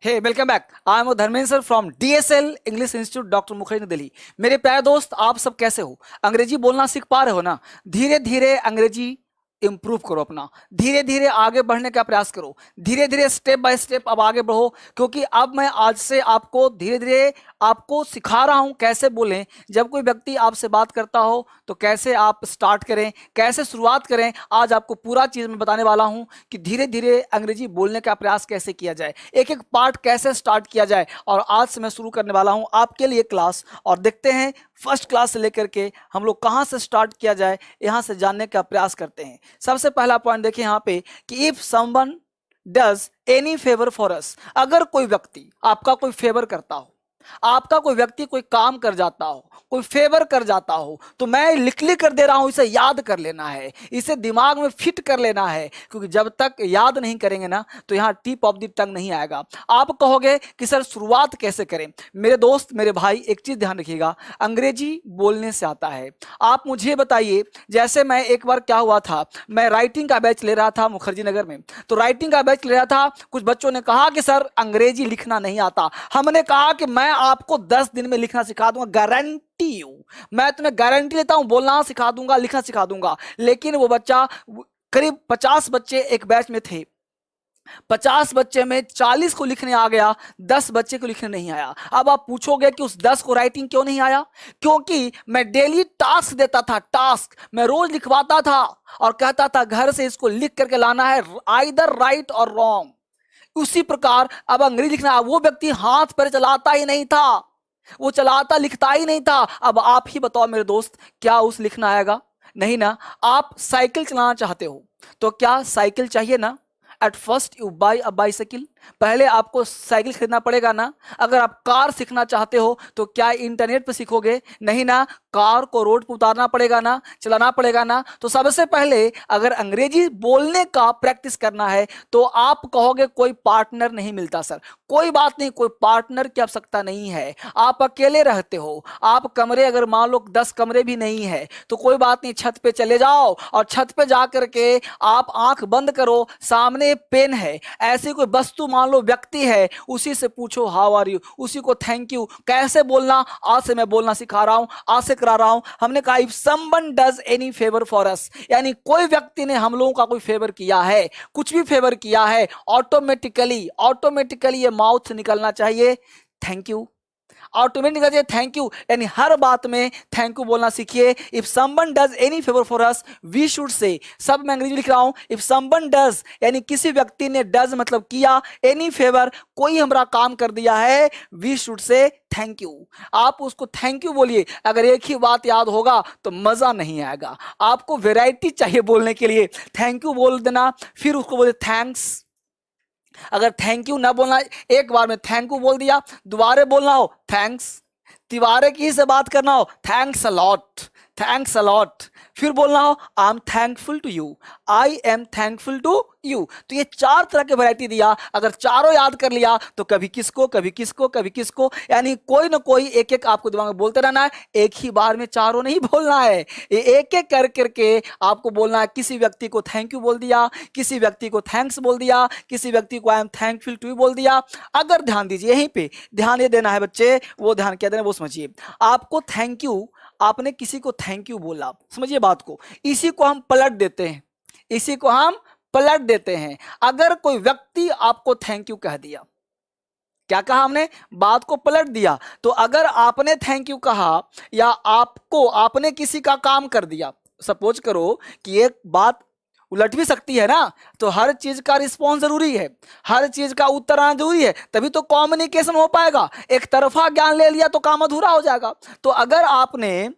Hey welcome back. I am Dharmendra sir from DSL English institute doctor Mukherjee Delhi. मेरे प्यारे दोस्त, आप सब कैसे हो? अंग्रेजी बोलना सीख पा रहे हो ना? धीरे धीरे अंग्रेजी इंप्रूव करो अपना, धीरे धीरे आगे बढ़ने का प्रयास करो, धीरे धीरे स्टेप बाय स्टेप अब आगे बढ़ो, क्योंकि अब मैं आज से आपको धीरे धीरे आपको सिखा रहा हूं कैसे बोलें। जब कोई व्यक्ति आपसे बात करता हो तो कैसे आप स्टार्ट करें, कैसे शुरुआत करें, आज आपको पूरा चीज मैं बताने वाला हूं कि धीरे धीरे अंग्रेजी बोलने का प्रयास कैसे किया जाए, एक एक पार्ट कैसे स्टार्ट किया जाए। और आज से मैं शुरू करने वाला हूं आपके लिए क्लास, और देखते हैं फर्स्ट क्लास से लेकर के हम लोग कहां से स्टार्ट किया जाए, यहां से जानने का प्रयास करते हैं। सबसे पहला पॉइंट देखिए यहाँ पे कि if someone does any favour for अस, अगर कोई व्यक्ति आपका कोई फेवर करता हो, आपका कोई व्यक्ति कोई काम कर जाता हो, कोई फेवर कर जाता हो, तो मैं लिख कर दे रहा हूं, इसे याद कर लेना है, इसे दिमाग में फिट कर लेना है, क्योंकि जब तक याद नहीं करेंगे ना तो यहां टिप ऑफ द टंग नहीं आएगा। आप कहोगे कि सर शुरुआत कैसे करें? मेरे दोस्त, मेरे भाई, एक चीज ध्यान रखिएगा, अंग्रेजी बोलने से आता है। आप मुझे बताइए, जैसे मैं एक बार क्या हुआ था, मैं राइटिंग का बैच ले रहा था मुखर्जी नगर में, तो राइटिंग का बैच ले रहा था, कुछ बच्चों ने कहा कि सर अंग्रेजी लिखना नहीं आता। हमने कहा कि मैं आपको 10 दिन में लिखना सिखा दूंगा, गारंटी हूं, मैं तुम्हें गारंटी लेता हूं, बोलना सिखा दूंगा, लिखना सिखा दूंगा। लेकिन वो बच्चा, करीब 50 बच्चे एक बैच में थे, 50 बच्चे में 40 को लिखने आ गया, 10 बच्चे को लिखने नहीं आया। अब आप पूछोगे कि उस 10 को राइटिंग क्यों नहीं आया? क्योंकि मैं डेली टास्क देता था, टास्क मैं रोज लिखवाता था और कहता था घर से इसको लिख करके लाना है, आइदर राइट और रॉन्ग। उसी प्रकार अब अंग्रेजी लिखना, वो व्यक्ति हाथ पर चलाता ही नहीं था, वो चलाता लिखता ही नहीं था। अब आप ही बताओ मेरे दोस्त, क्या उस लिखना आएगा? नहीं ना। आप साइकिल चलाना चाहते हो तो क्या साइकिल चाहिए ना? At first you buy a bicycle, पहले आपको साइकिल खरीदना पड़ेगा ना। अगर आप कार सीखना चाहते हो तो क्या इंटरनेट पर सीखोगे? नहीं ना, कार को रोड पर उतारना पड़ेगा ना, चलाना पड़ेगा ना। तो सबसे पहले अगर अंग्रेजी बोलने का प्रैक्टिस करना है तो आप कहोगे कोई पार्टनर नहीं मिलता सर। कोई बात नहीं, कोई पार्टनर की आवश्यकता नहीं है। आप अकेले रहते हो, आप कमरे अगर मान लो 10 कमरे भी नहीं है तो कोई बात नहीं, छत पे चले जाओ और छत पे जा करके आप आंख बंद करो, सामने पेन है, ऐसी कोई वस्तु मान लो व्यक्ति है, उसी से पूछो हाउ आर यू, उसी को थैंक यू कैसे बोलना आज से मैं बोलना सिखा रहा हूं, आज से करा रहा हूं। हमने कहा if someone does any favour for अस, यानी कोई व्यक्ति ने हम लोगों का कोई फेवर किया है, कुछ भी फेवर किया है, ऑटोमेटिकली ये माउथ से निकलना चाहिए thank you, automatically thank you, यानी हर बात में थैंक यू बोलना सीखिए। If someone does any favour for us we should say, सब मैं अंग्रेजी लिख रहा हूं, इफ समवन डज यानी किसी व्यक्ति ने, डज मतलब किया, एनी फेवर कोई हमारा काम कर दिया है, we should say thank you. आप उसको थैंक यू बोलिए। अगर एक ही बात याद होगा तो मजा नहीं आएगा, आपको वेराइटी चाहिए बोलने के लिए। थैंक यू बोल देना, फिर उसको बोले थैंक्स। अगर थैंक यू ना बोलना, एक बार में थैंक यू बोल दिया, दोबारा बोलना हो थैंक्स, तिवारे की से बात करना हो thanks a lot, thanks a lot, फिर बोलना हो I am thankful to you, I am thankful to you. तो ये 4 तरह के वैरायटी दिया, अगर चारों याद कर लिया तो कभी किसको कभी किसको कभी किसको, यानी कोई ना कोई एक एक आपको दिमाग में बोलते रहना है, एक ही बार में चारों नहीं बोलना है, ये एक एक कर करके आपको बोलना है। किसी व्यक्ति को थैंक यू बोल दिया, किसी व्यक्ति को थैंक्स बोल दिया, किसी व्यक्ति को I am thankful to you बोल दिया। अगर ध्यान दीजिए, यहीं पे ध्यान ये देना है बच्चे, वो ध्यान क्या देना वो समझिए। आपको थैंक यू, आपने किसी को थैंक यू बोला, समझिए बात को, इसी को हम पलट देते हैं, इसी को हम पलट देते हैं। अगर कोई व्यक्ति आपको थैंक यू कह दिया, क्या कहा हमने? बात को पलट दिया। तो अगर आपने थैंक यू कहा या आपने किसी का काम कर दिया, सपोज करो कि एक बात उलट भी सकती है ना, तो हर चीज का रिस्पॉन्स जरूरी है, हर चीज का उत्तर आना जरूरी है, तभी तो कम्युनिकेशन हो पाएगा। एक तरफा ज्ञान ले लिया तो काम अधूरा हो जाएगा। तो अगर आपने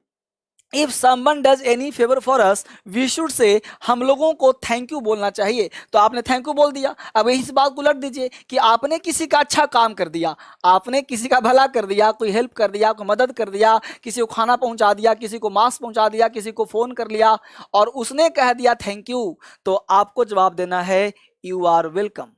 if someone does any favour for us we should say, हम लोगों को थैंक यू बोलना चाहिए, तो आपने थैंक यू बोल दिया। अब इस बात को उलट दीजिए कि आपने किसी का अच्छा काम कर दिया, आपने किसी का भला कर दिया, कोई हेल्प कर दिया, कोई मदद कर दिया, किसी को खाना पहुंचा दिया, किसी को मास्क पहुंचा दिया, किसी को फोन कर लिया और उसने कह दिया थैंक यू, तो आपको जवाब देना है you are welcome.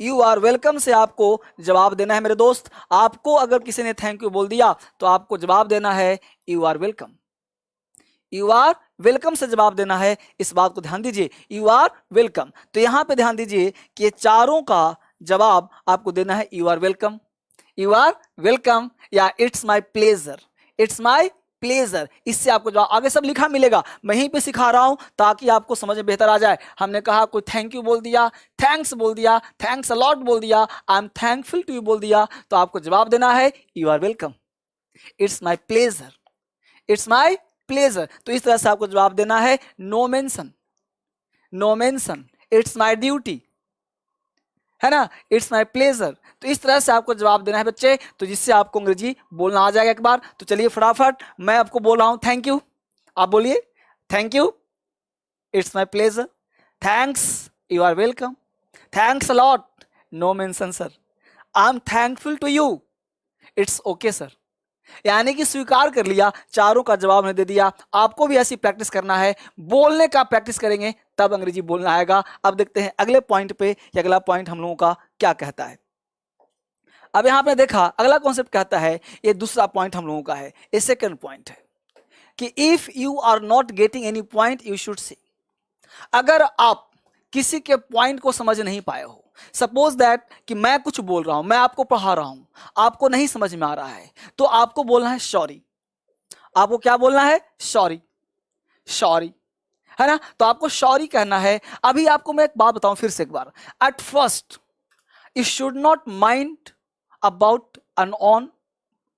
You are welcome से आपको जवाब देना है मेरे दोस्त। आपको अगर किसी ने थैंक यू बोल दिया तो आपको जवाब देना है you are welcome, you are welcome से जवाब देना है, इस बात को ध्यान दीजिए, यू आर वेलकम। तो यहां पे ध्यान दीजिए कि ये चारों का जवाब आपको देना है you are welcome, you are welcome या it's my pleasure, it's my pleasure. इससे आपको जवाब आगे सब लिखा मिलेगा, मैं यहीं पे सिखा रहा हूं ताकि आपको समझ में बेहतर आ जाए। हमने कहा कोई थैंक यू बोल दिया, थैंक्स बोल दिया, थैंक्स अलॉट बोल दिया, I am thankful to you बोल दिया, तो आपको जवाब देना है you are welcome, it's my pleasure, it's my pleasure. तो इस तरह से आपको जवाब देना है। No mention, no mention, it's my duty, है ना, इट्स माई प्लेजर। तो इस तरह से आपको जवाब देना है बच्चे, तो जिससे आपको अंग्रेजी बोलना आ जाएगा एक बार। तो चलिए फटाफट मैं आपको बोल रहा हूं थैंक यू, आप बोलिए thank you, it's my pleasure, thanks, you are welcome, thanks a lot, no mention sir, I am thankful to you, it's okay sir. यानी कि स्वीकार कर लिया, चारों का जवाब ने दे दिया। आपको भी ऐसी प्रैक्टिस करना है, बोलने का प्रैक्टिस करेंगे तब अंग्रेजी बोलना आएगा। अब देखते हैं अगले पॉइंट पे कि अगला पॉइंट हम लोगों का क्या कहता है। अब यहां पे देखा अगला कॉन्सेप्ट कहता है, ये दूसरा पॉइंट हम लोगों का है, ये सेकंड पॉइंट है कि if you are not getting any point you should say. अगर आप किसी के पॉइंट को समझ नहीं पाए हो, सपोज दैट कि मैं कुछ बोल रहा हूं, मैं आपको पढ़ा रहा हूं, आपको नहीं समझ में आ रहा है, तो आपको बोलना है सॉरी। आपको क्या बोलना है? सॉरी, सॉरी, है ना। तो आपको सॉरी कहना है। अभी आपको मैं एक बात बताऊं फिर से एक बार, at first you should not mind about an on.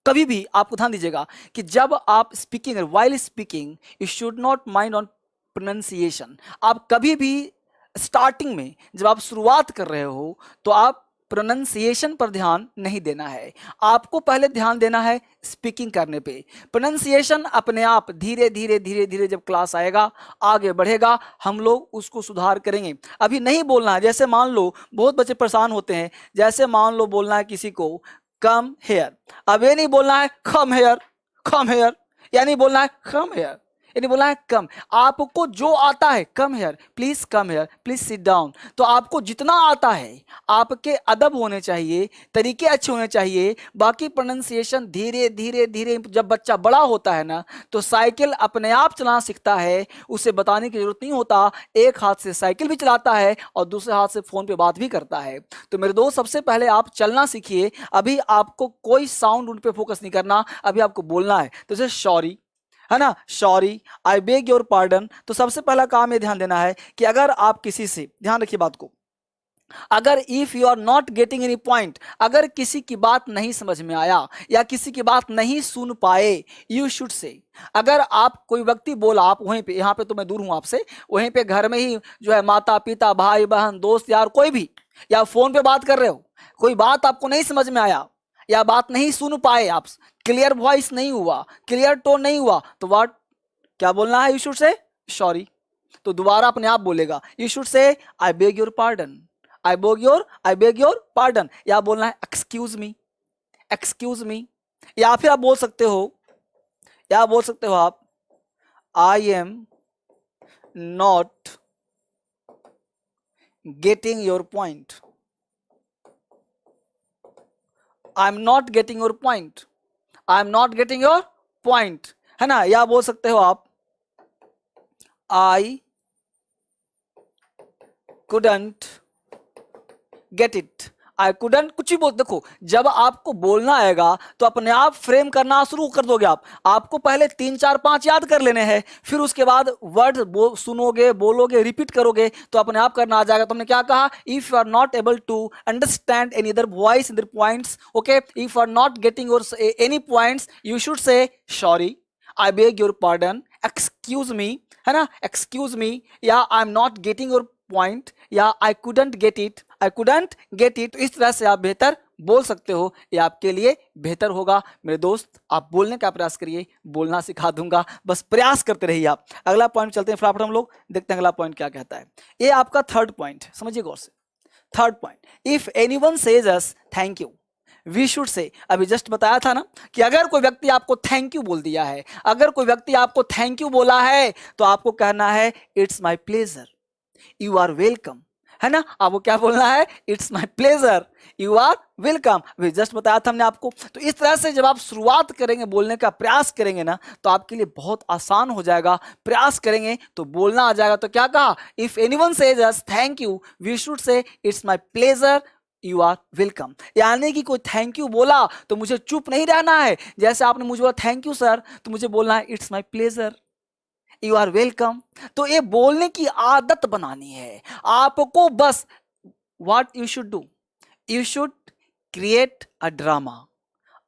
कभी भी आपको ध्यान दीजिएगा कि जब आप speaking, while speaking, you should not mind on pronunciation. आप कभी भी स्टार्टिंग में जब आप शुरुआत कर रहे हो तो आप प्रोनाउंसिएशन पर ध्यान नहीं देना है, आपको पहले ध्यान देना है स्पीकिंग करने पे। प्रोनाउंसिएशन अपने आप धीरे धीरे धीरे धीरे जब क्लास आएगा, आगे बढ़ेगा, हम लोग उसको सुधार करेंगे। अभी नहीं बोलना है। जैसे मान लो बहुत बच्चे परेशान होते हैं, जैसे मान लो बोलना है किसी को कम हेयर, अब ये नहीं बोलना है कम हेयर, कम हेयर, यानी बोलना है कम हेयर, यानी बोलना है कम। आपको जो आता है come here, please come here, please sit down. तो आपको जितना आता है, आपके अदब होने चाहिए, तरीके अच्छे होने चाहिए, बाकी प्रोनाउंसिएशन धीरे धीरे धीरे। जब बच्चा बड़ा होता है ना, तो साइकिल अपने आप चलाना सीखता है, उसे बताने की जरूरत नहीं होता। एक हाथ से साइकिल भी चलाता है और दूसरे हाथ से फोन पे बात भी करता है। तो मेरे दोस्त, सबसे पहले आप चलना सीखिए। अभी आपको कोई साउंड उन पे फोकस नहीं करना, अभी आपको बोलना है। तो जैसे सॉरी, है ना, sorry, I beg your pardon. तो सबसे पहला काम ये ध्यान देना है कि अगर आप किसी से, ध्यान रखिए बात को, अगर if you are not getting any point, अगर किसी की बात नहीं समझ में आया या किसी की बात नहीं सुन पाए, यू शुड से। अगर आप, कोई व्यक्ति बोला, आप वहीं पे, यहाँ पे तो मैं दूर हूं आपसे, वहीं पे घर में ही जो है माता पिता भाई बहन दोस्त यार कोई भी, या फोन पे बात कर रहे हो, कोई बात आपको नहीं समझ में आया या बात नहीं सुन पाए, आप क्लियर वॉइस नहीं हुआ, क्लियर टोन नहीं हुआ, तो व्हाट, क्या बोलना है? You should say sorry. तो दोबारा अपने आप बोलेगा, यू शुड से आई beg your pardon, I beg your pardon. या बोलना है एक्सक्यूज मी, एक्सक्यूज मी। या फिर आप बोल सकते हो, या बोल सकते हो आप, आई am not getting your point, I am not getting your point, I am not getting your point, है ना। या बोल सकते हो आप, आई couldn't get it, I couldn't, कुछ भी बोल। देखो, जब आपको बोलना आएगा तो अपने आप फ्रेम करना शुरू कर दोगे आप। आपको पहले 3 4 5 याद कर लेने हैं, फिर उसके बाद वर्ड सुनोगे, बोलोगे, रिपीट करोगे तो अपने आप करना आ जाएगा। तो हमने क्या कहा? If you are not able to understand any other voice in their points, okay, if you are not getting your any points, you should say sorry, I beg your pardon, excuse me, है ना, excuse me, या I am not getting your point, या I couldn't get it, I couldn't get it. तो इस तरह से आप बेहतर बोल सकते हो, ये आपके लिए बेहतर होगा। मेरे दोस्त, आप बोलने का प्रयास करिए, बोलना सिखा दूंगा, बस प्रयास करते रहिए आप। अगला पॉइंट चलते हैं फटाफट, हम लोग देखते हैं अगला पॉइंट क्या कहता है। ये आपका थर्ड पॉइंट, समझिए गौर से। Third point, if anyone says us thank you, we should say. अभी जस्ट बताया था ना कि अगर कोई व्यक्ति आपको थैंक यू बोल दिया है, अगर कोई व्यक्ति आपको थैंक यू बोला है, तो आपको कहना है it's my pleasure, you are welcome, है ना। आपको क्या बोलना है, it's my pleasure, you are welcome. अभी जस्ट बताया था हमने आपको। तो इस तरह से जब आप शुरुआत करेंगे, बोलने का प्रयास करेंगे ना, तो आपके लिए बहुत आसान हो जाएगा। प्रयास करेंगे तो बोलना आ जाएगा। तो क्या कहा, if anyone says us thank you, we should say it's my pleasure, you are welcome. यानी कि कोई थैंक यू बोला तो मुझे चुप नहीं रहना है। जैसे आपने मुझे बोला थैंक यू सर, तो मुझे बोलना है it's my pleasure, you are welcome. तो ये बोलने की आदत बनानी है आपको। बस what you should do, you should create a drama.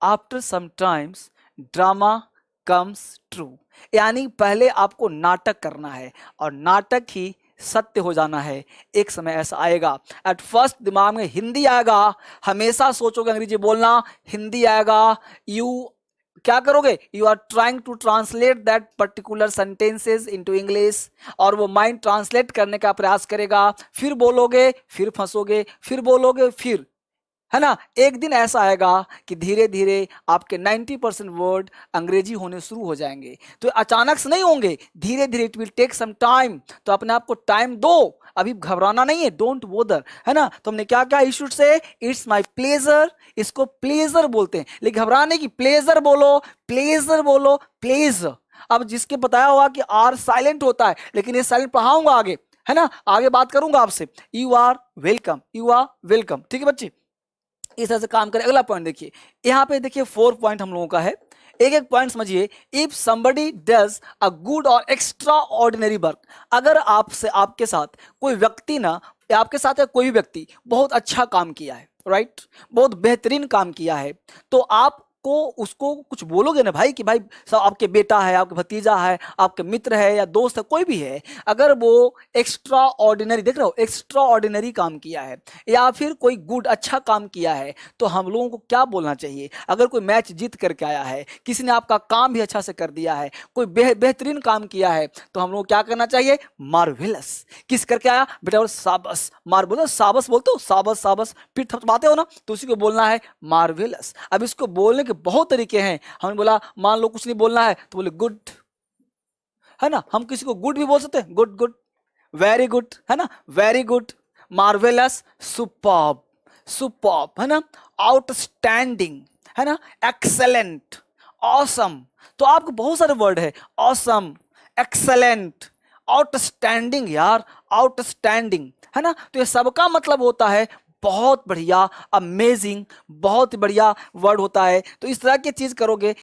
After some times drama comes true. यानी पहले आपको नाटक करना है और नाटक ही सत्य हो जाना है। एक समय ऐसा आएगा, एट फर्स्ट दिमाग में हिंदी आएगा, हमेशा सोचोगे अंग्रेजी बोलना, हिंदी आएगा, यू क्या करोगे, you are trying to translate that particular sentences into English, और वो माइंड ट्रांसलेट करने का प्रयास करेगा। फिर बोलोगे, फिर फंसोगे, फिर बोलोगे, फिर, है ना। एक दिन ऐसा आएगा कि धीरे धीरे आपके 90% वर्ड अंग्रेजी होने शुरू हो जाएंगे। तो अचानक से नहीं होंगे, धीरे धीरे, it will take some time. तो अपने आप को टाइम दो, अभी घबराना नहीं है, डोंट बोदर, है ना। तो हमने क्या क्या, you should say it's my pleasure, इसको प्लेजर बोलते हैं, लेकिन घबराने की, प्लेजर बोलो, प्लेजर बोलो, प्लेज। अब जिसके बताया होगा कि आर साइलेंट होता है, लेकिन ये साइलेंट पढ़ाऊंगा आगे, है ना, आगे बात करूंगा आपसे। You are welcome, you are welcome, ठीक है बच्चे। इस तरह से काम करें। अगला पॉइंट देखिए, यहाँ पे देखिए 4 पॉइंट हम लोगों का है, एक एक पॉइंट समझिए। If somebody does a good और एक्स्ट्रा ऑर्डिनरी वर्क, अगर आपसे, आपके साथ कोई व्यक्ति ना, आपके साथ है कोई भी व्यक्ति बहुत अच्छा काम किया है, राइट, बहुत बेहतरीन काम किया है, तो आप को उसको कुछ बोलोगे ना भाई, कि भाई सब आपके बेटा है, आपके भतीजा है, आपके मित्र है या दोस्त है, कोई भी है, अगर वो एक्स्ट्रा ऑर्डिनरी, देख रहे हो, एक्स्ट्रा ऑर्डिनरी काम किया है या फिर कोई गुड अच्छा काम किया है, तो हम लोगों को क्या बोलना चाहिए। अगर कोई मैच जीत करके आया है, किसी ने आपका काम भी अच्छा से कर दिया है, कोई बेहतरीन काम किया है, तो हम लोग को क्या करना चाहिए, मार्वेलस। किस करके आया बेटा, और साबस, मार बोलो, साबस बोलते हो, साबस साबस, फिर थपथपाते हो ना, तो उसी को बोलना है मार्वेलस। अब इसको बोलने के बहुत तरीके हैं। हमने बोला, मान लो कुछ नहीं बोलना है तो बोले गुड, है ना, हम किसी को गुड भी बोल सकते हैं, गुड गुड, वेरी गुड, है ना, very good, marvellous, superb, superb, है ना, आउटस्टैंडिंग, है ना, एक्सेलेंट, ऑसम। तो आपको बहुत सारे वर्ड है, ऑसम, एक्सेलेंट, आउटस्टैंडिंग, यार आउटस्टैंडिंग, है ना। तो ये सबका मतलब होता है बहुत बढ़िया, अमेजिंग, बहुत बढ़िया वर्ड होता है। तो इस तरह की चीज करोगे